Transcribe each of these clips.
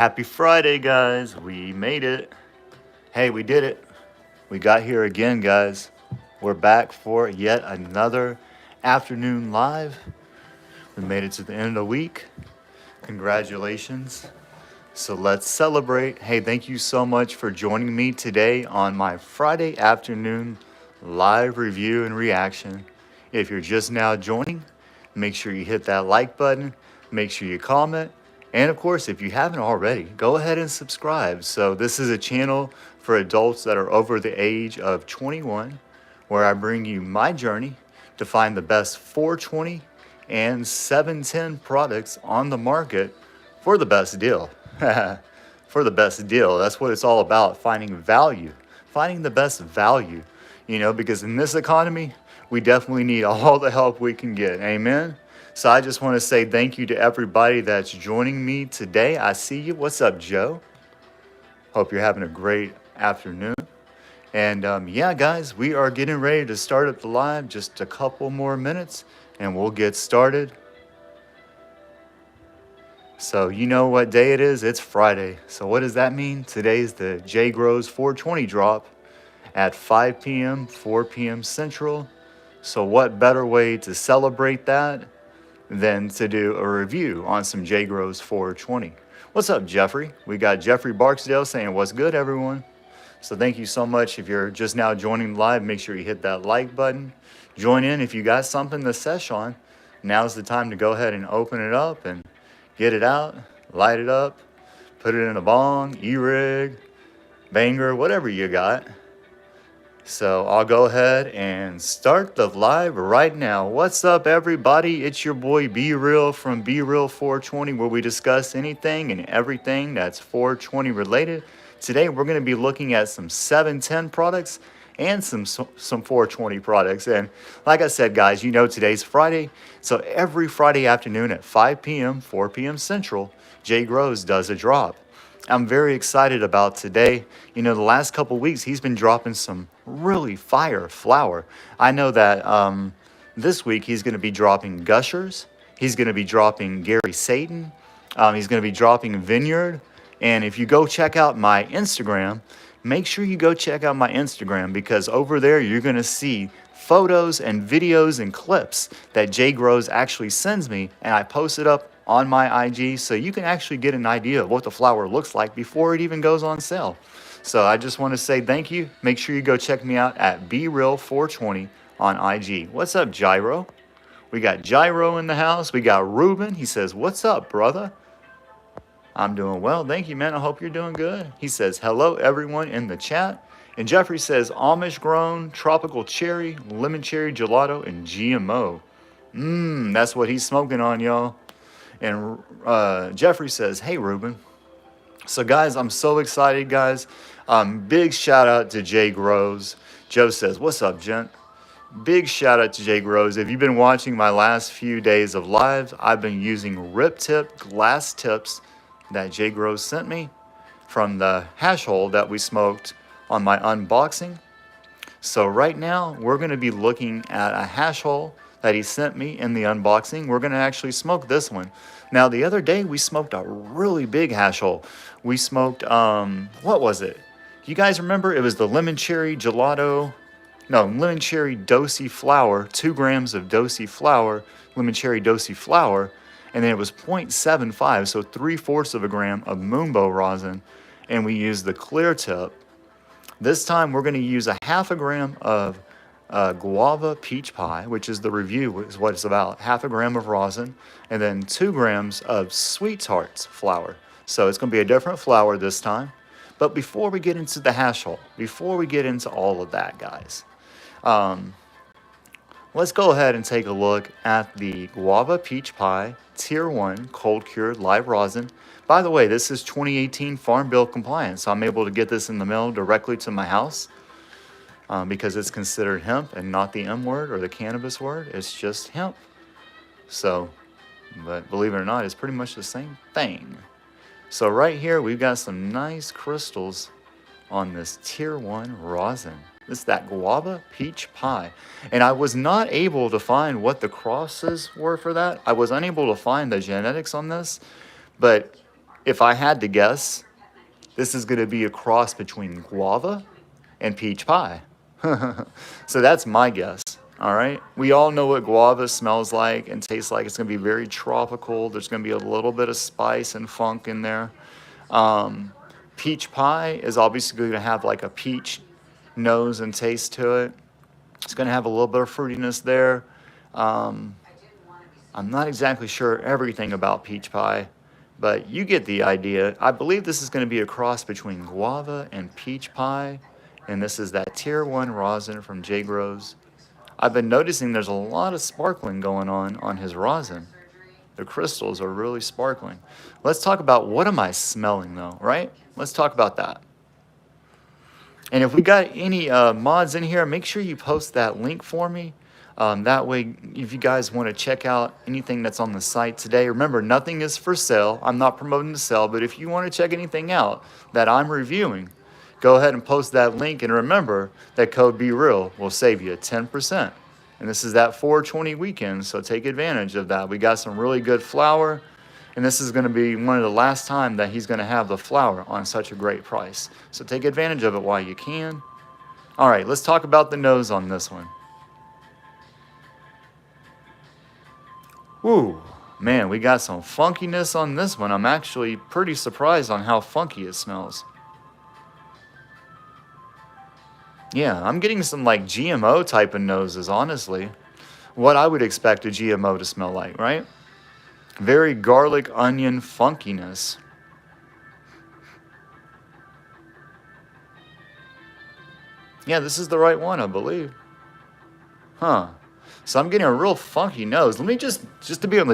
Happy Friday, guys. We made it. Hey, we did it. We got here again, guys. We're back for yet another afternoon live. We made it to the end of the week. Congratulations. So let's celebrate. Hey, thank you so much for joining me today on my Friday afternoon live review and reaction. If you're just now joining, make sure you hit that like button. Make sure you comment. And of course, if you haven't already, go ahead and subscribe. So this is a channel for adults that are over the age of 21, where I bring you my journey to find the best 420 and 710 products on the market for the best deal. For the best deal. That's what it's all about, finding value, finding the best value, because in this economy, we definitely need all the help we can get. Amen. So I just want to say thank you to everybody that's joining me today. I see you. What's up, Joe? Hope you're having a great afternoon. And yeah, guys, we are getting ready to start up the live. Just a couple more minutes and we'll get started. So you know what day it is? It's Friday. So what does that mean? Today's the JGROWS420 drop at 5 p.m., 4 p.m. Central. So what better way to celebrate that than to do a review on some JGROWS420. What's up, Jeffrey? We got Jeffrey Barksdale saying, what's good, everyone? So thank you so much. If you're just now joining live, make sure you hit that like button. Join in if you got something to sesh on. Now's the time to go ahead and open it up and get it out, light it up, put it in a bong, e-rig, banger, whatever you got. So I'll go ahead and start the live right now. What's up, everybody? It's your boy BREEL from BREEL420, where we discuss anything and everything that's 420 related. Today we're going to be looking at some 710 products and some 420 products. And like I said, guys, today's Friday. So every Friday afternoon at 5 p.m., 4 p.m. Central, JGROWS does a drop. I'm very excited about today. The last couple weeks, he's been dropping some really fire flour. I know that this week he's going to be dropping Gushers. He's going to be dropping Gary Satan. He's going to be dropping Vineyard. And if you go check out my Instagram, make sure you go check out my Instagram, because over there you're going to see photos and videos and clips that JGROWS actually sends me, and I post it up on my IG, so you can actually get an idea of what the flour looks like before it even goes on sale. So I just want to say thank you. Make sure you go check me out at BREEL420 on IG. What's up, Gyro? We got Gyro in the house. We got Ruben. He says, what's up, brother? I'm doing well. Thank you, man. I hope you're doing good. He says, hello, everyone in the chat. And Jeffrey says, Amish grown, tropical cherry, lemon cherry gelato, and GMO. That's what he's smoking on, y'all. And Jeffrey says, hey, Ruben. So, guys, I'm so excited, guys. Big shout out to JGROWS. Joe says, what's up, gent? Big shout out to JGROWS. If you've been watching my last few days of lives, I've been using rip tip glass tips that JGROWS sent me from the hash hole that we smoked on my unboxing. So right now, we're going to be looking at a hash hole that he sent me in the unboxing. We're going to actually smoke this one. Now, the other day, we smoked a really big hash hole. We smoked, what was it? You guys remember? It was the lemon cherry gelato. No, lemon cherry dosi flour, 2 grams of dosi flour, lemon cherry dosi flour. And then it was 0.75, so 3/4 of a gram of Moonbow rosin. And we used the clear tip. This time, we're going to use a 1/2 gram of Guava Peach Pie, which is the review, is what it's about. 1/2 gram of rosin, and then 2 grams of Sweethearts flour. So it's going to be a different flour this time. But before we get into the hash hole, before we get into all of that, guys, let's go ahead and take a look at the Guava Peach Pie Tier 1 Cold Cured Live Rosin. By the way, this is 2018 Farm Bill compliant, so I'm able to get this in the mail directly to my house. Because it's considered hemp and not the M word or the cannabis word. It's just hemp. So, but believe it or not, it's pretty much the same thing. So right here, we've got some nice crystals on this Tier 1 rosin. It's that Guava Peach Pie. And I was not able to find what the crosses were for that. I was unable to find the genetics on this. But if I had to guess, this is going to be a cross between guava and peach pie. So that's my guess. All right. We all know what guava smells like and tastes like. It's going to be very tropical. There's going to be a little bit of spice and funk in there. Peach pie is obviously going to have like a peach nose and taste to it. It's going to have a little bit of fruitiness there. I'm not exactly sure everything about peach pie, but you get the idea. I believe this is going to be a cross between guava and peach pie, and this is that Tier 1 rosin from JGROWS. I've been noticing there's a lot of sparkling going on his rosin. The crystals are really sparkling. Let's talk about what am I smelling though, right? Let's talk about that. And if we got any mods in here, make sure you post that link for me. That way, if you guys want to check out anything that's on the site today, remember, nothing is for sale. I'm not promoting to sell, but if you want to check anything out that I'm reviewing, go ahead and post that link. And remember that code BREEL will save you 10%. And this is that 420 weekend, so take advantage of that. We got some really good flour. And this is going to be one of the last time that he's going to have the flour on such a great price. So take advantage of it while you can. All right, let's talk about the nose on this one. Woo, man, we got some funkiness on this one. I'm actually pretty surprised on how funky it smells. Yeah, I'm getting some like GMO type of noses, honestly. What I would expect a GMO to smell like, right? Very garlic onion funkiness. Yeah, this is the right one, I believe. Huh. So I'm getting a real funky nose. Let me just to be on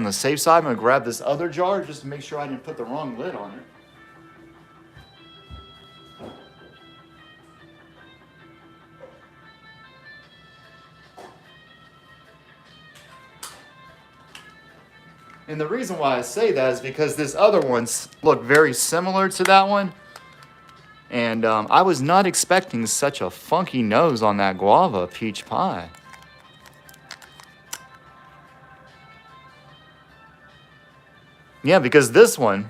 the safe side, I'm gonna grab this other jar just to make sure I didn't put the wrong lid on it. And the reason why I say that is because this other one's look very similar to that one. And I was not expecting such a funky nose on that guava peach pie. Yeah, because this one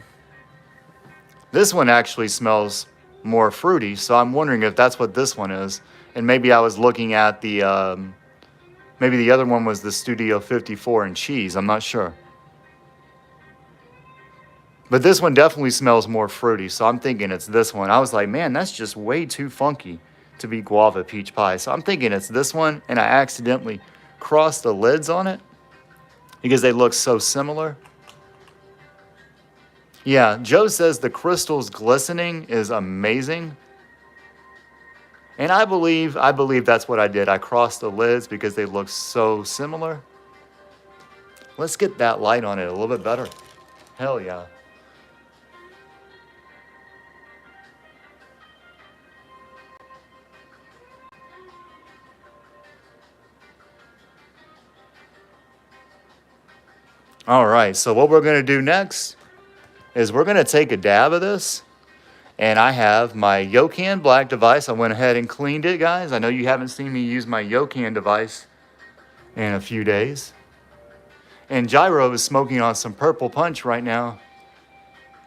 actually smells more fruity. So I'm wondering if that's what this one is. And maybe I was looking at the, maybe the other one was the Studio 54 and cheese. I'm not sure. But this one definitely smells more fruity, so I'm thinking it's this one. I was like, man, that's just way too funky to be guava peach pie. So I'm thinking it's this one, and I accidentally crossed the lids on it because they look so similar. Yeah, Joe says the crystals glistening is amazing. And I believe that's what I did. I crossed the lids because they look so similar. Let's get that light on it a little bit better. Hell yeah. All right, so what we're gonna do next is we're gonna take a dab of this, and I have my Yokan black device. I went ahead and cleaned it, guys. I know you haven't seen me use my Yokan device in a few days. And Gyro is smoking on some Purple Punch right now.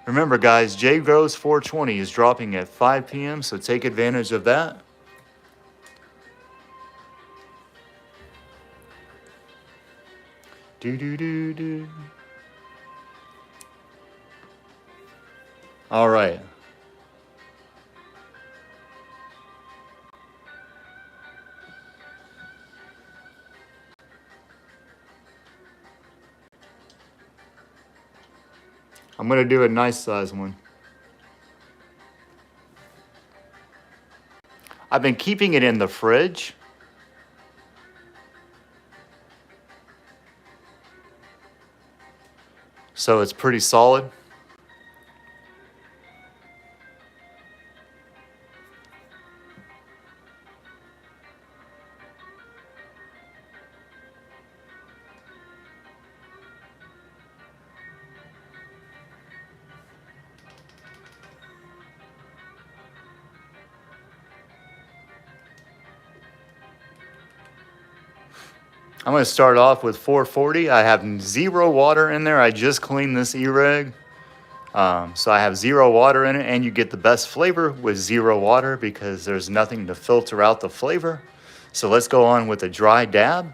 Remember, guys, JGROWS420 is dropping at 5 p.m., so take advantage of that. Do. All right. I'm going to do a nice size one. I've been keeping it in the fridge. So it's pretty solid. I'm going to start off with 440. I have 0 water in there. I just cleaned this E-Reg. So I have 0 water in it, and you get the best flavor with 0 water because there's nothing to filter out the flavor. So let's go on with a dry dab.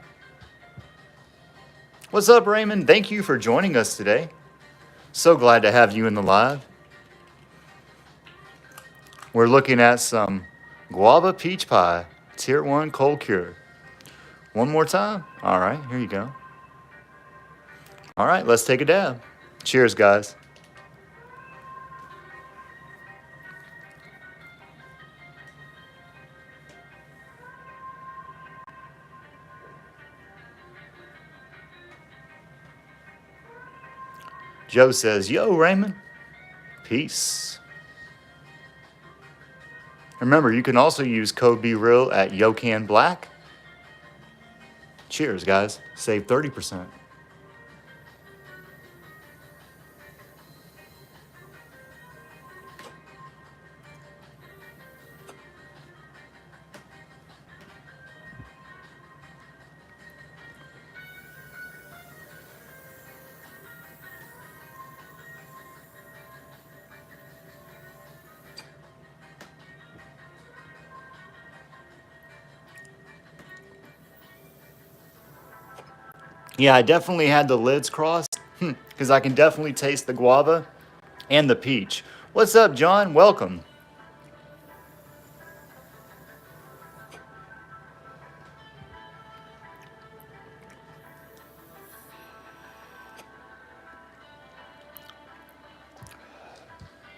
What's up, Raymond? Thank you for joining us today. So glad to have you in the live. We're looking at some Guava Peach Pie, Tier 1 Cold Cure. One more time. All right, here you go. All right, let's take a dab. Cheers, guys. Joe says, yo, Raymond. Peace. Remember, you can also use code BREEL at Yocan Black. Cheers, guys. Save 30%. Yeah, I definitely had the lids crossed because I can definitely taste the guava and the peach. What's up, John? Welcome.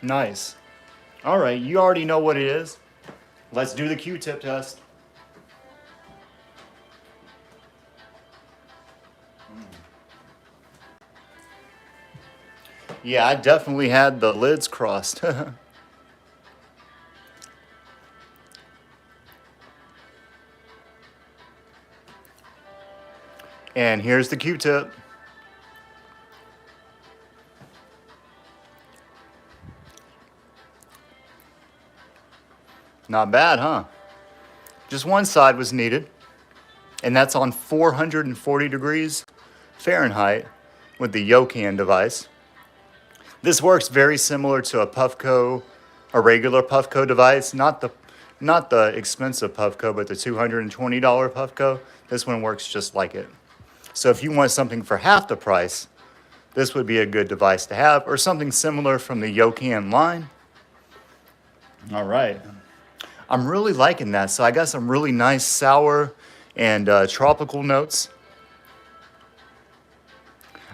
Nice. All right, you already know what it is. Let's do the Q-tip test. Yeah, I definitely had the lids crossed. And here's the Q-tip. Not bad, huh? Just one side was needed, and that's on 440 degrees Fahrenheit with the Yocan device. This works very similar to a regular Puffco device, not the expensive Puffco, but the $220 Puffco. This one works just like it. So if you want something for half the price, this would be a good device to have, or something similar from the Yocan line. All right. I'm really liking that. So I got some really nice sour and tropical notes.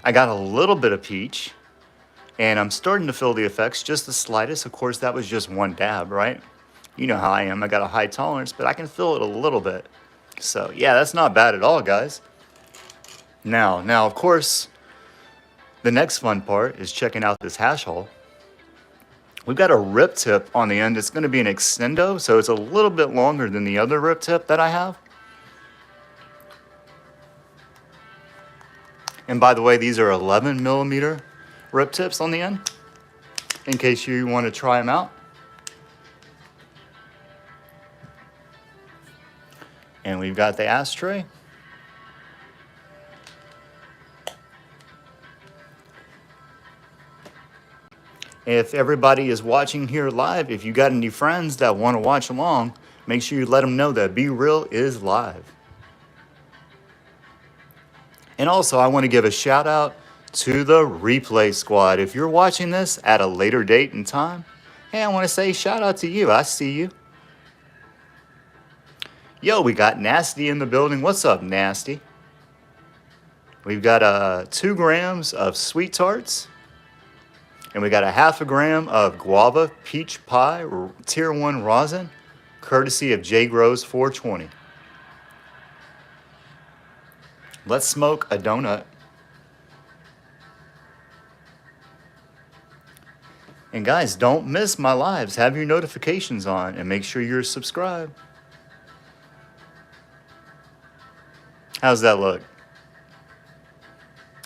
I got a little bit of peach, and I'm starting to feel the effects, just the slightest. Of course, that was just one dab, right? You know how I am. I got a high tolerance, but I can feel it a little bit. So yeah, that's not bad at all, guys. Now, of course, the next fun part is checking out this hash hole. We've got a rip tip on the end. It's going to be an extendo, so it's a little bit longer than the other rip tip that I have. And by the way, these are 11 millimeter rip tips on the end, in case you want to try them out. And we've got the ashtray. If everybody is watching here live, if you got any friends that want to watch along, make sure you let them know that Be Real is live. And also, I want to give a shout out to the replay squad. If you're watching this at a later date and time, hey, I want to say shout out to you. I see you. Yo, we got Nasty in the building. What's up, Nasty? We've got 2 grams of sweet tarts. And we got a half a gram of Guava Peach Pie Tier 1 rosin, courtesy of JGROWS420. Let's smoke a donut. And guys, don't miss my lives. Have your notifications on and make sure you're subscribed. How's that look?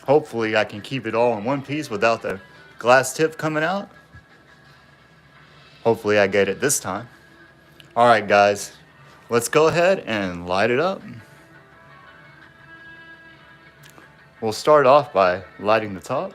Hopefully I can keep it all in one piece without the glass tip coming out. Hopefully I get it this time. All right, guys, let's go ahead and light it up. We'll start off by lighting the top.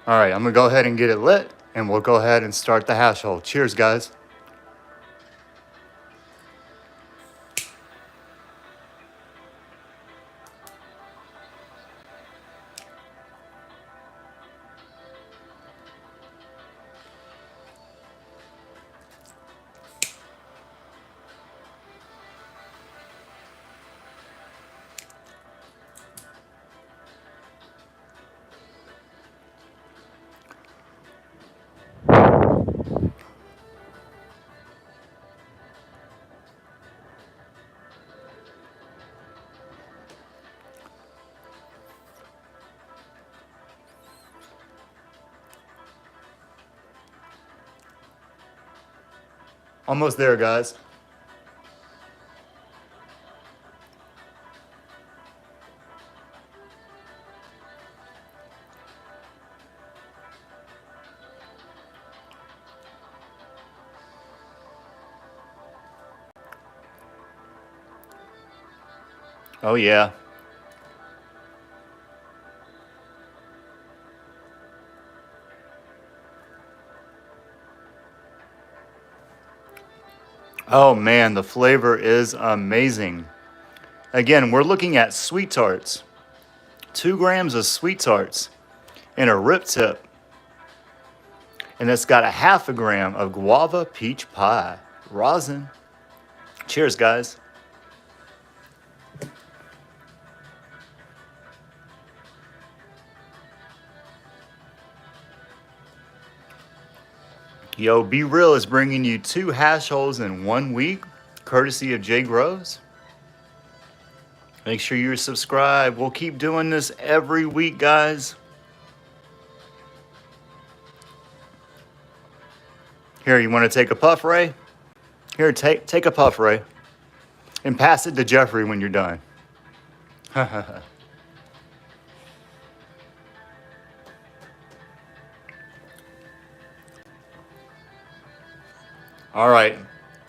All right, I'm gonna go ahead and get it lit, and we'll go ahead and start the hash hole. Cheers, guys. Almost there, guys. Oh yeah. Oh man, the flavor is amazing. Again, we're looking at sweet tarts. 2 grams of sweet tarts in a rip tip. And it's got a half a gram of Guava Peach Pie rosin. Cheers, guys. Yo, Be Real is bringing you 2 hash holes in 1 week, courtesy of JGROWS. Make sure you're subscribed. We'll keep doing this every week, guys. Here, you want to take a puff, Ray? Here, take a puff, Ray. And pass it to Jeffrey when you're done.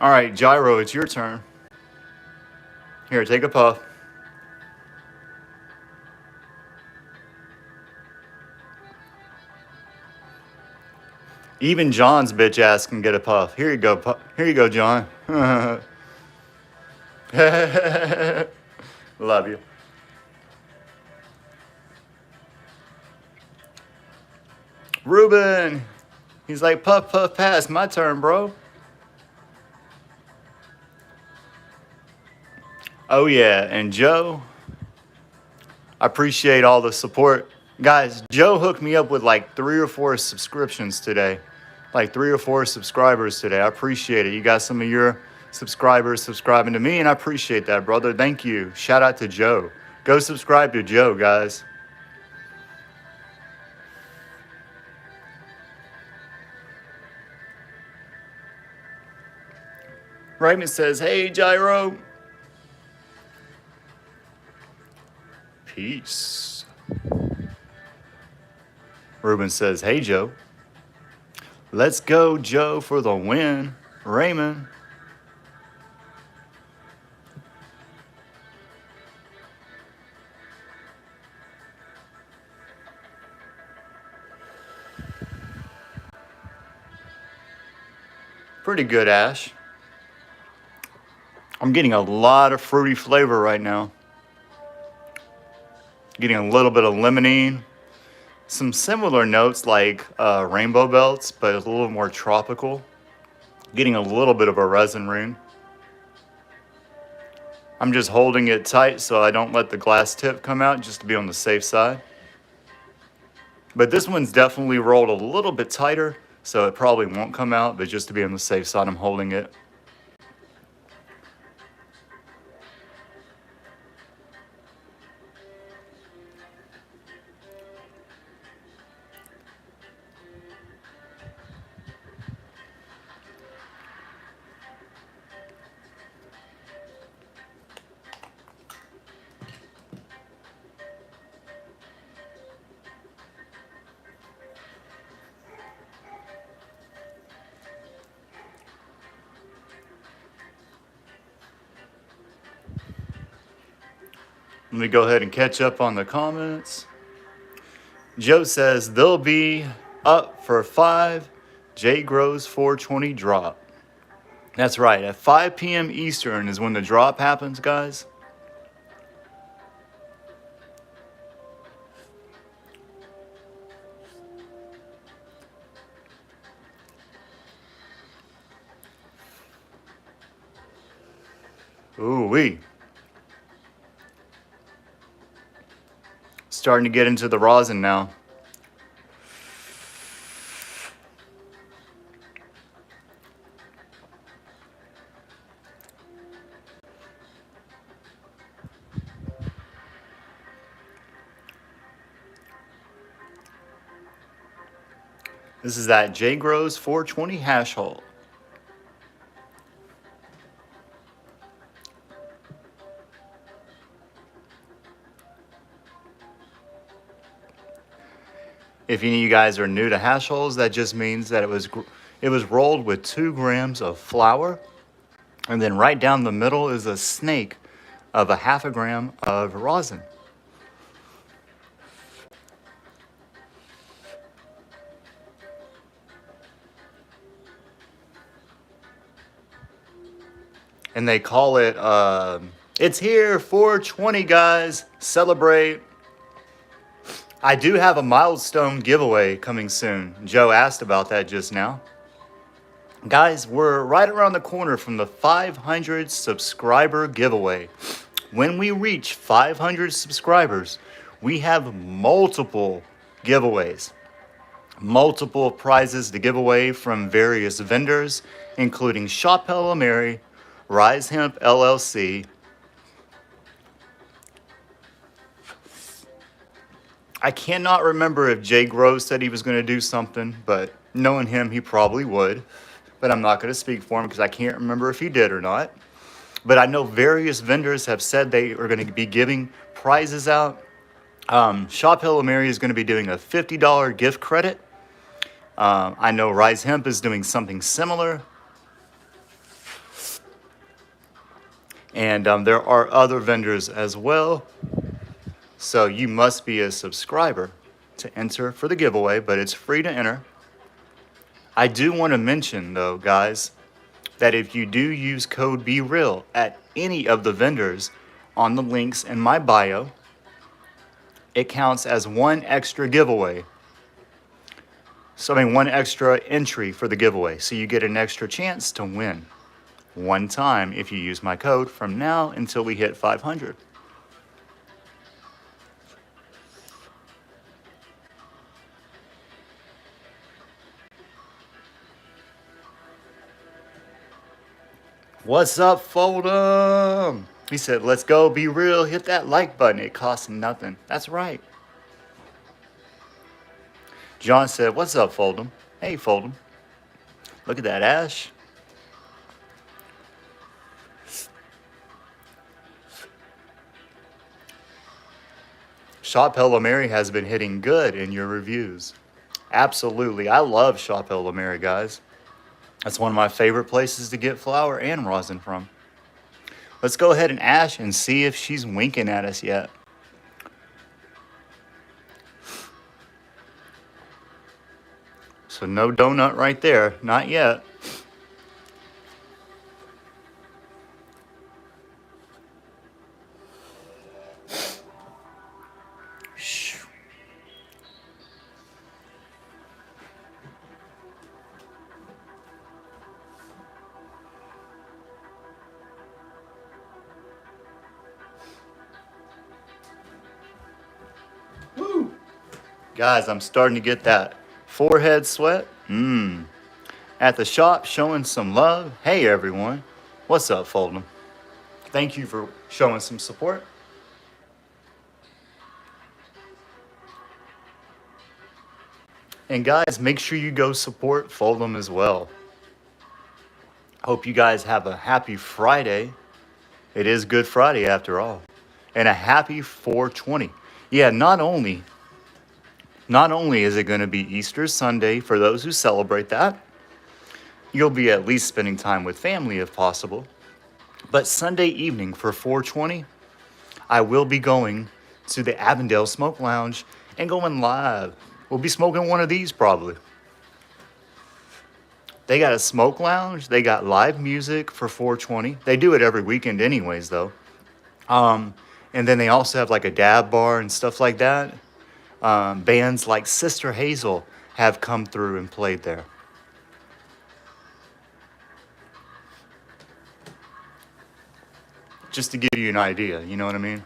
All right, Gyro, it's your turn. Here, take a puff. Even John's bitch ass can get a puff. Here you go, here you go, John. Love you. Ruben, he's like, puff, puff, pass. My turn, bro. Oh yeah, and Joe, I appreciate all the support. Guys, Joe hooked me up with like 3 or 4 subscriptions today. Like 3 or 4 subscribers today. I appreciate it. You got some of your subscribers subscribing to me, and I appreciate that, brother. Thank you. Shout out to Joe. Go subscribe to Joe, guys. Raymond says, hey, Gyro. Peace. Ruben says, hey, Joe. Let's go, Joe, for the win. Raymond. Pretty good, Ash. I'm getting a lot of fruity flavor right now. Getting a little bit of limonene. Some similar notes like rainbow belts, but it's a little more tropical. Getting a little bit of a resin ring. I'm just holding it tight so I don't let the glass tip come out, just to be on the safe side. But this one's definitely rolled a little bit tighter, so it probably won't come out, but just to be on the safe side, I'm holding it. Let me go ahead and catch up on the comments. Joe says they'll be up for 5 JGROWS420 drop. That's right, at 5 p.m. Eastern is when the drop happens, guys. Ooh-wee. Starting to get into the rosin now. This is that JGROWS420 hash hole. If any of you guys are new to hash holes, that just means that it was rolled with 2 grams of flour, and then right down the middle is a snake of 1/2 gram of rosin. And they call it, it's here, 420, guys, celebrate. I do have a milestone giveaway coming soon. Joe asked about that just now. Guys, we're right around the corner from the 500 subscriber giveaway. When we reach 500 subscribers, we have multiple giveaways, multiple prizes to give away from various vendors, including Chappelle Mary, Rise Hemp LLC, I cannot remember if Jay Grows said he was going to do something, but knowing him, he probably would. But I'm not going to speak for him because I can't remember if he did or not. But I know various vendors have said they are going to be giving prizes out. Shop Hill Mary is going to be doing a $50 gift credit. I know Rise Hemp is doing something similar. And there are other vendors as well. So you must be a subscriber to enter for the giveaway, but it's free to enter. I do want to mention, though, guys, that if you do use code BREEL at any of the vendors on the links in my bio, it counts as one extra giveaway. So, one extra entry for the giveaway. So you get an extra chance to win one time if you use my code from now until we hit 500. What's up, Fold'em? He said, let's go, be real, hit that like button. It costs nothing. That's right. John said, what's up, Fold'em? Hey, Fold'em. Look at that ash. Shop Hello Mary has been hitting good in your reviews. Absolutely. I love Shop Hello Mary, guys. That's one of my favorite places to get flour and rosin from. Let's go ahead and ash and see if she's winking at us yet. So no donut right there, not yet. Woo! Guys, I'm starting to get that forehead sweat. At the shop, showing some love. Hey, everyone. What's up, Fold'em? Thank you for showing some support. And guys, make sure you go support Fold'em as well. Hope you guys have a happy Friday. It is Good Friday after all. And a happy 420. Yeah, not only is it going to be Easter Sunday for those who celebrate that, you'll be at least spending time with family if possible. But Sunday evening for 420, I will be going to the Avondale Smoke Lounge and going live. We'll be smoking one of these probably. They got a smoke lounge. They got live music for 420. They do it every weekend anyways, though. And then they also have like a dab bar and stuff like that. Bands like Sister Hazel have come through and played there. Just to give you an idea, you know what I mean?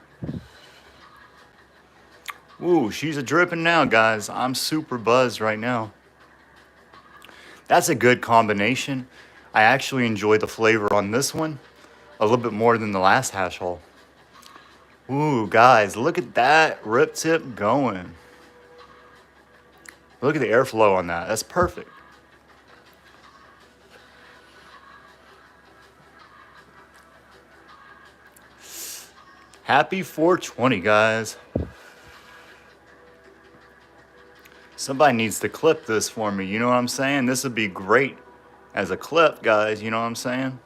Ooh, she's a dripping now, guys. I'm super buzzed right now. That's a good combination. I actually enjoy the flavor on this one a little bit more than the last hash hole. Ooh, guys, look at that rip tip going. Look at the airflow on that. That's perfect. Happy 420, guys. Somebody needs to clip this for me. You know what I'm saying? This would be great as a clip, guys. You know what I'm saying?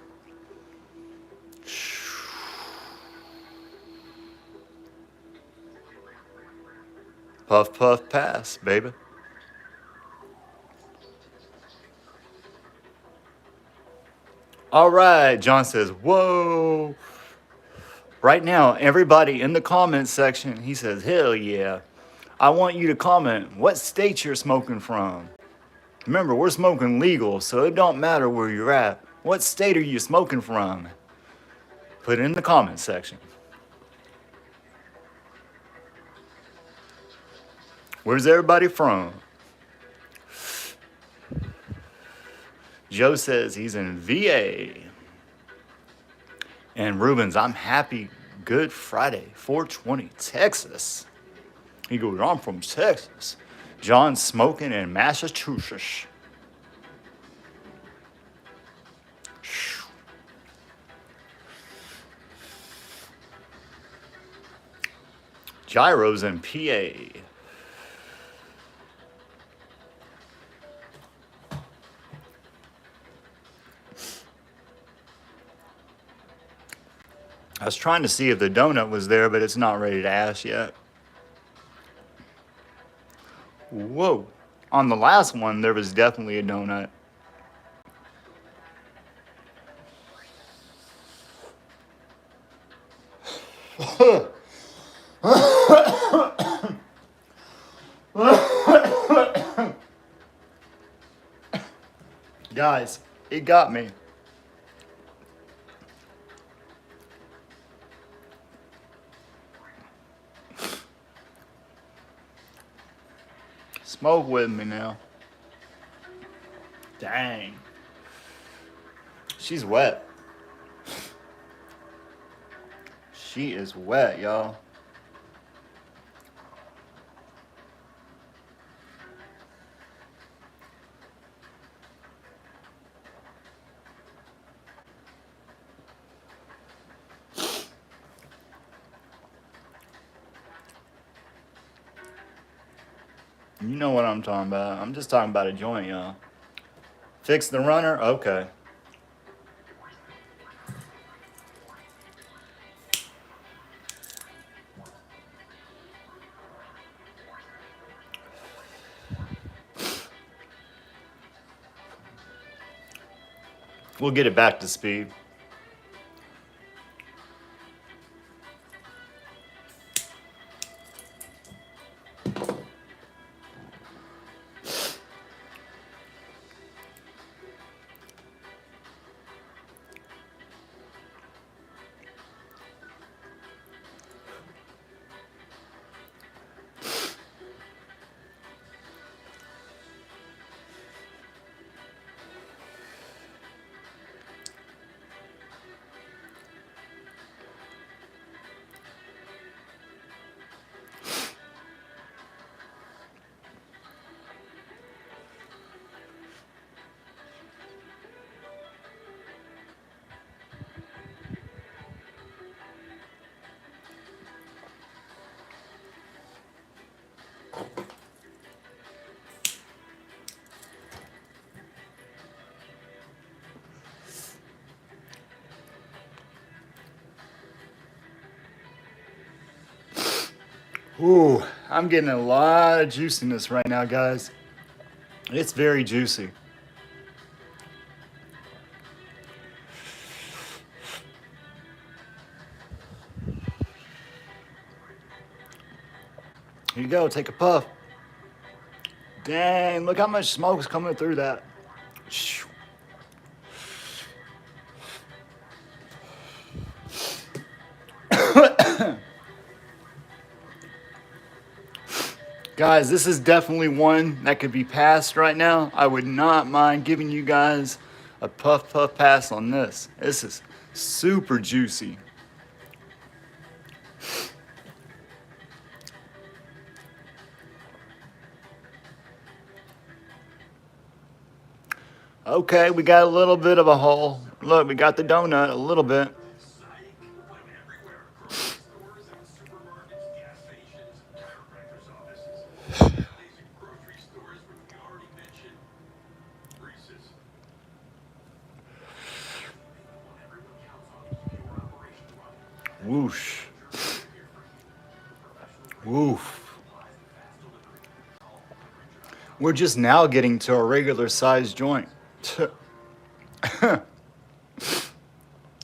Puff, puff, pass, baby. All right, John says, whoa. Right now, everybody in the comments section, he says, hell yeah. I want you to comment what state you're smoking from. Remember, we're smoking legal, so it don't matter where you're at. What state are you smoking from? Put it in the comment section. Where's everybody from? Joe says he's in VA. And Rubens, I'm happy Good Friday, 420, Texas. He goes, I'm from Texas. John's smoking in Massachusetts. Gyros in PA. I was trying to see if the donut was there, but it's not ready to ash yet. Whoa. On the last one, there was definitely a donut. Guys, it got me. Smoke with me now. Dang. She's wet. She is wet, y'all. You know what I'm talking about. I'm just talking about a joint, y'all. Fix the runner? Okay. We'll get it back to speed. Ooh, I'm getting a lot of juiciness right now, guys. It's very juicy. Here you go, take a puff. Dang, look how much smoke's coming through that. Guys, this is definitely one that could be passed right now. I would not mind giving you guys a puff pass on this. This is super juicy. Okay, we got a little bit of a hole. Look, we got the donut a little bit. Whoosh. Woof. We're just now getting to a regular size joint.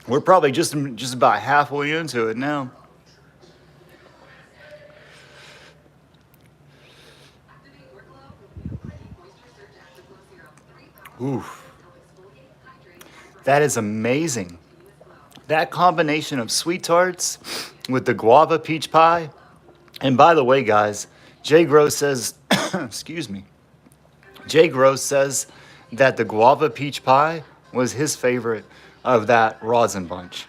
We're probably just about halfway into it now. Oof. That is amazing. That combination of sweet tarts with the guava peach pie. And by the way, guys, JGROWS says, excuse me, JGROWS says that the guava peach pie was his favorite of that rosin bunch.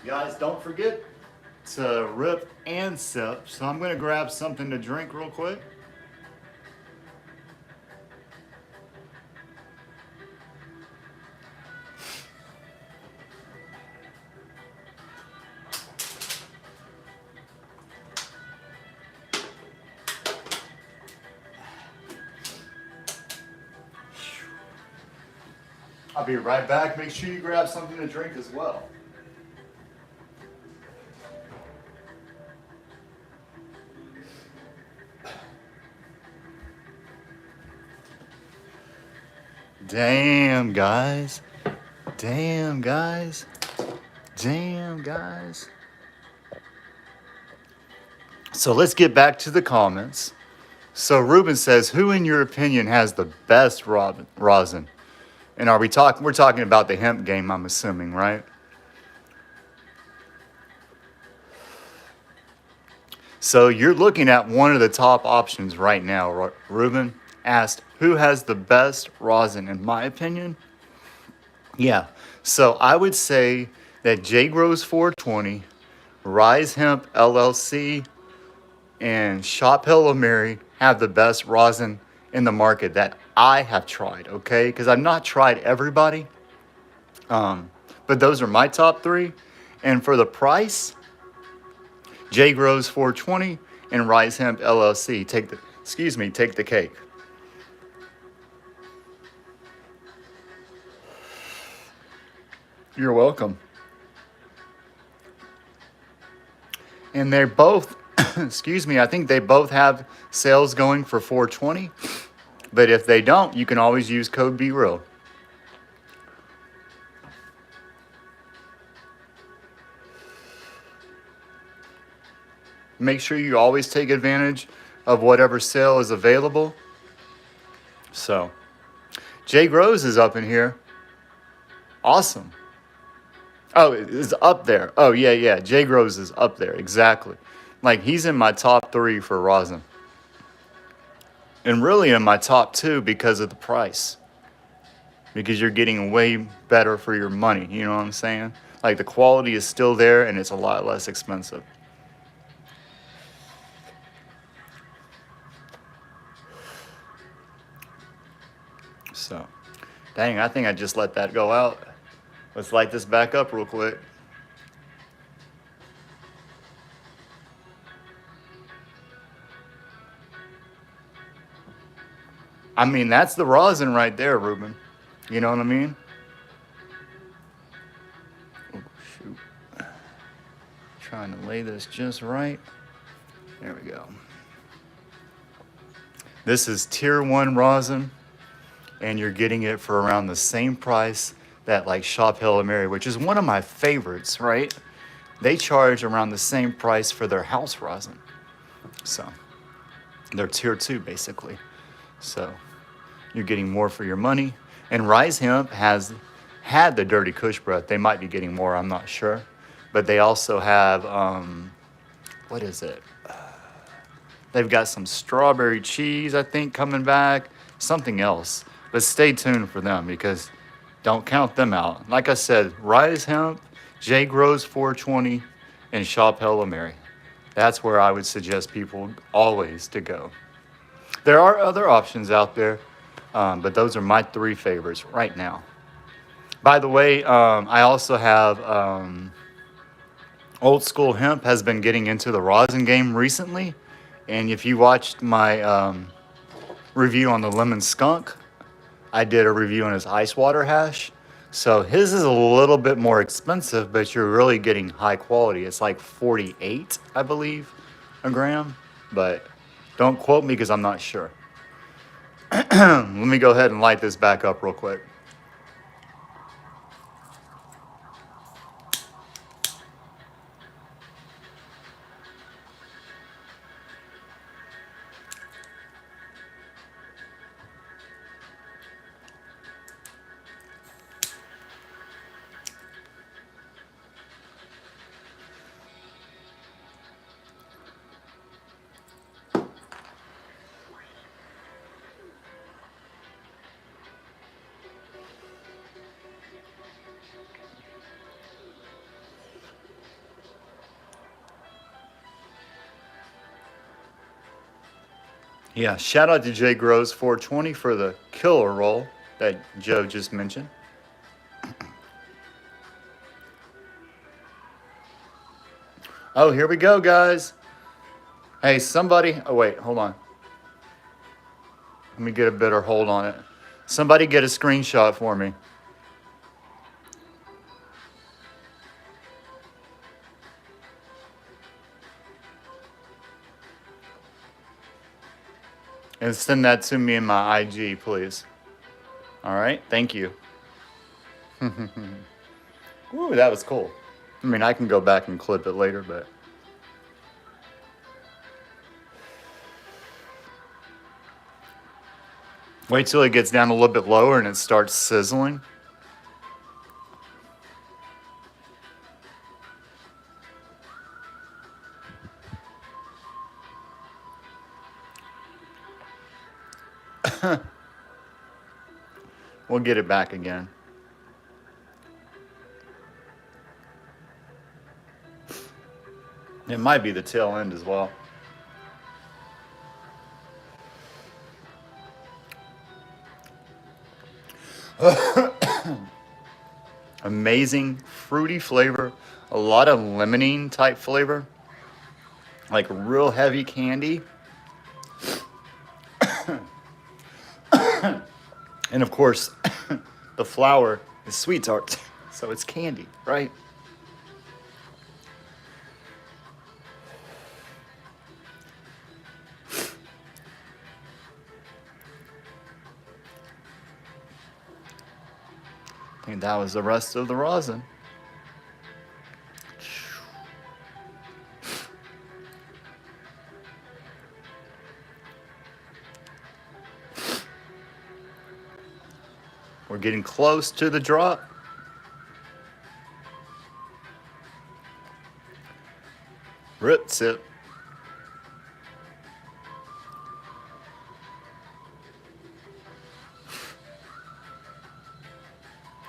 Guys, don't forget to rip and sip. So I'm gonna grab something to drink real quick. I'll be right back. Make sure you grab something to drink as well. Damn, guys. Damn, guys. Damn, guys. So let's get back to the comments. So Ruben says, who in your opinion has the best rosin? And we're talking about the hemp game, I'm assuming, right? So you're looking at one of the top options right now. Ruben asked, who has the best rosin? In my opinion, yeah. So I would say that JGROWS420, Rise Hemp LLC, and Shop Hello Mary have the best rosin in the market that I have tried, okay? Because I've not tried everybody, but those are my top three. And for the price, JGROWS420 and Rise Hemp LLC take the cake. You're welcome. And they're both, excuse me, I think they both have sales going for $4.20. But if they don't, you can always use code BREEL. Make sure you always take advantage of whatever sale is available. So, JGROWS is up in here. Awesome. Oh, it's up there. Oh, yeah. JGROWS is up there. Exactly. Like, he's in my top 3 for rosin. And really in my top 2 because of the price. Because you're getting way better for your money. You know what I'm saying? Like, the quality is still there and it's a lot less expensive. So, dang, I think I just let that go out. Let's light this back up real quick. I mean, that's the rosin right there, Ruben. You know what I mean? Oh, shoot. Trying to lay this just right. There we go. This is tier 1 rosin, and you're getting it for around the same price that like Shop Hail Mary, which is one of my favorites, right? They charge around the same price for their house rosin. So they're tier 2 basically. So you're getting more for your money. And Rise Hemp has had the Dirty Kush breath. They might be getting more, I'm not sure. But they also have, what is it? They've got some strawberry cheese, I think, coming back. Something else. But stay tuned for them because don't count them out. Like I said, Rise Hemp, JGROWS420, and Shop Hail Mary. That's where I would suggest people always to go. There are other options out there, but those are my 3 favorites right now. By the way, I also have Old School Hemp has been getting into the rosin game recently. And if you watched my review on the lemon skunk, I did a review on his ice water hash. So his is a little bit more expensive, but you're really getting high quality. It's like 48, I believe, a gram. But don't quote me because I'm not sure. Let me go ahead and light this back up real quick. Yeah, shout out to JGROWS420 for the killer roll that Joe just mentioned. Oh, here we go, guys. Hey, somebody. Oh, wait, hold on. Let me get a better hold on it. Somebody get a screenshot for me. And send that to me in my IG, please. All right, thank you. Ooh, that was cool. I mean, I can go back and clip it later, but. Wait till it gets down a little bit lower and it starts sizzling. We'll get it back again. It might be the tail end as well. Amazing fruity flavor, a lot of lemonine type flavor, like real heavy candy. And of course, the flour is sweet tart, so it's candy, right? I think that was the rest of the rosin. We're getting close to the drop. Rip sip.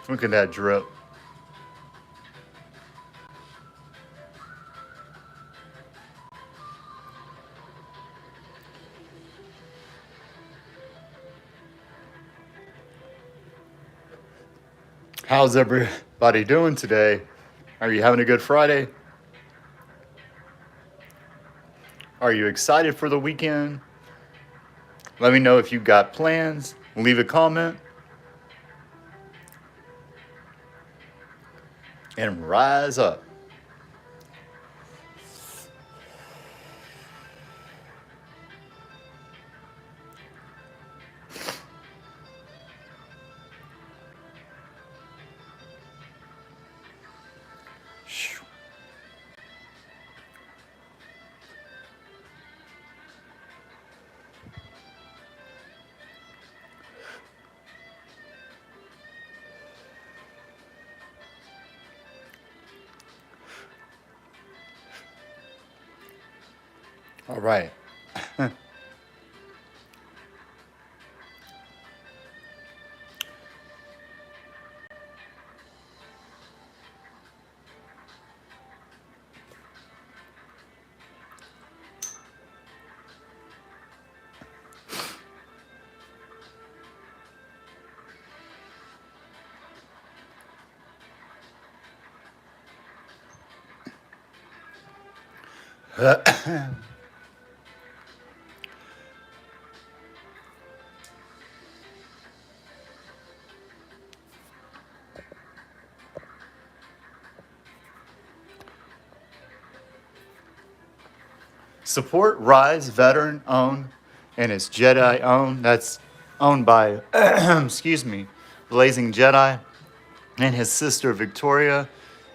Look at that drip. How's everybody doing today? Are you having a good Friday? Are you excited for the weekend? Let me know if you've got plans. Leave a comment. And rise up. All right. Support Rise, veteran owned, and it's Jedi owned. That's owned by, excuse me, Blazing Jedi and his sister Victoria.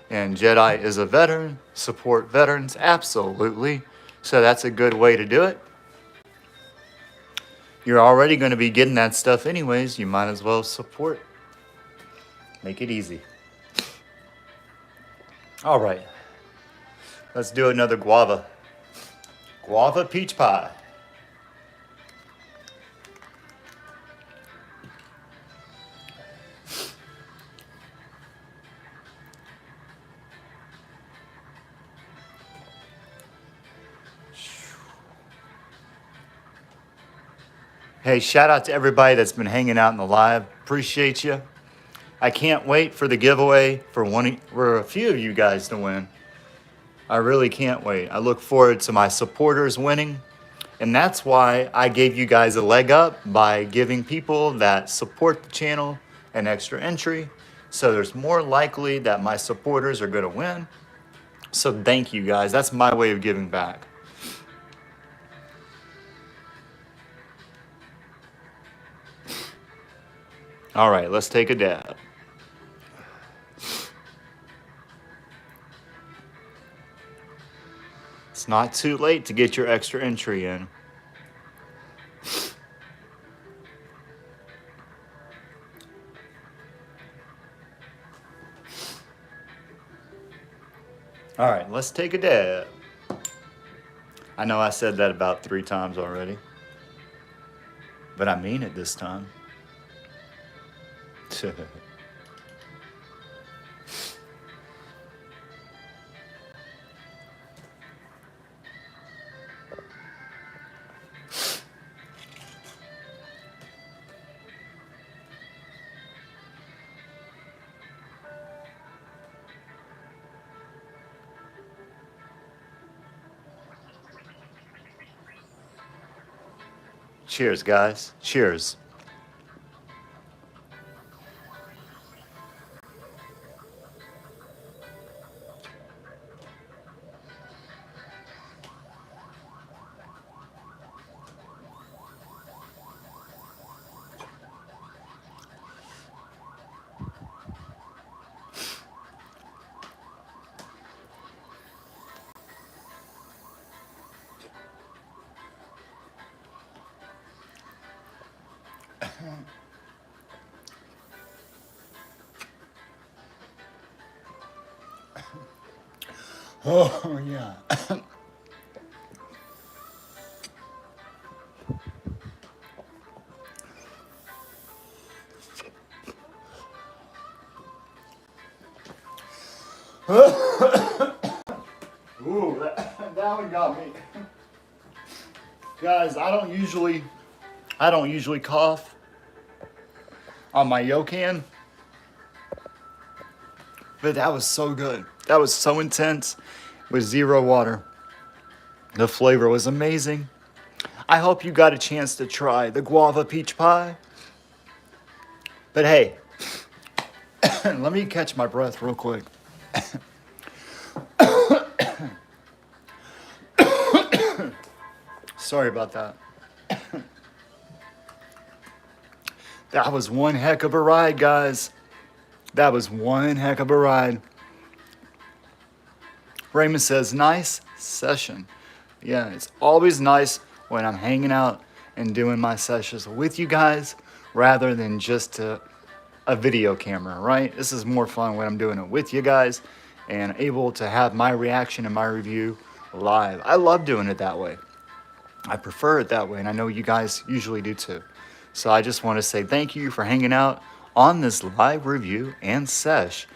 And Jedi is a veteran. Support veterans, absolutely. So that's a good way to do it. You're already going to be getting that stuff anyways. You might as well support. Make it easy. All right. Let's do another Guava Peach Pie. Hey, shout out to everybody that's been hanging out in the live. Appreciate you. I can't wait for the giveaway for a few of you guys to win. I really can't wait. I look forward to my supporters winning. And that's why I gave you guys a leg up by giving people that support the channel an extra entry. So there's more likely that my supporters are going to win. So thank you guys. That's my way of giving back. All right, let's take a dab. It's not too late to get your extra entry in. All right, let's take a dab. I know I said that about 3 times already, but I mean it this time. Cheers, guys. Cheers. Oh, yeah. Ooh, that one got me. Guys, I don't usually cough on my Yocan, but that was so good. That was so intense with 0 water. The flavor was amazing. I hope you got a chance to try the guava peach pie. But hey, let me catch my breath real quick. Sorry about that. That was one heck of a ride, guys. That was one heck of a ride. Raymond says, nice session. Yeah, it's always nice when I'm hanging out and doing my sessions with you guys rather than just a video camera, right? This is more fun when I'm doing it with you guys and able to have my reaction and my review live. I love doing it that way. I prefer it that way, and I know you guys usually do too. So I just want to say thank you for hanging out on this live review and sesh.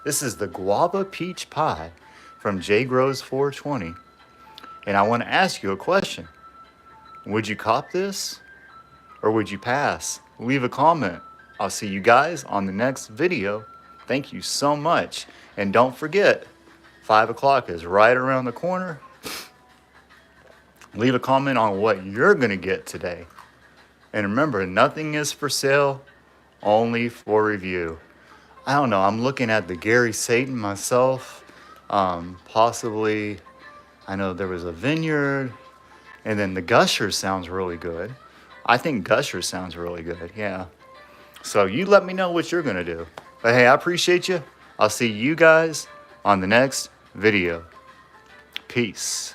This is the Guava Peach Pie from JGROWS420. And I want to ask you a question. Would you cop this or would you pass? Leave a comment. I'll see you guys on the next video. Thank you so much. And don't forget, 5 o'clock is right around the corner. Leave a comment on what you're going to get today. And remember, nothing is for sale, only for review. I don't know, I'm looking at the Gary Satan myself. Possibly, I know there was a vineyard. And then the Gusher sounds really good. I think Gusher sounds really good, yeah. So you let me know what you're going to do. But hey, I appreciate you. I'll see you guys on the next video. Peace.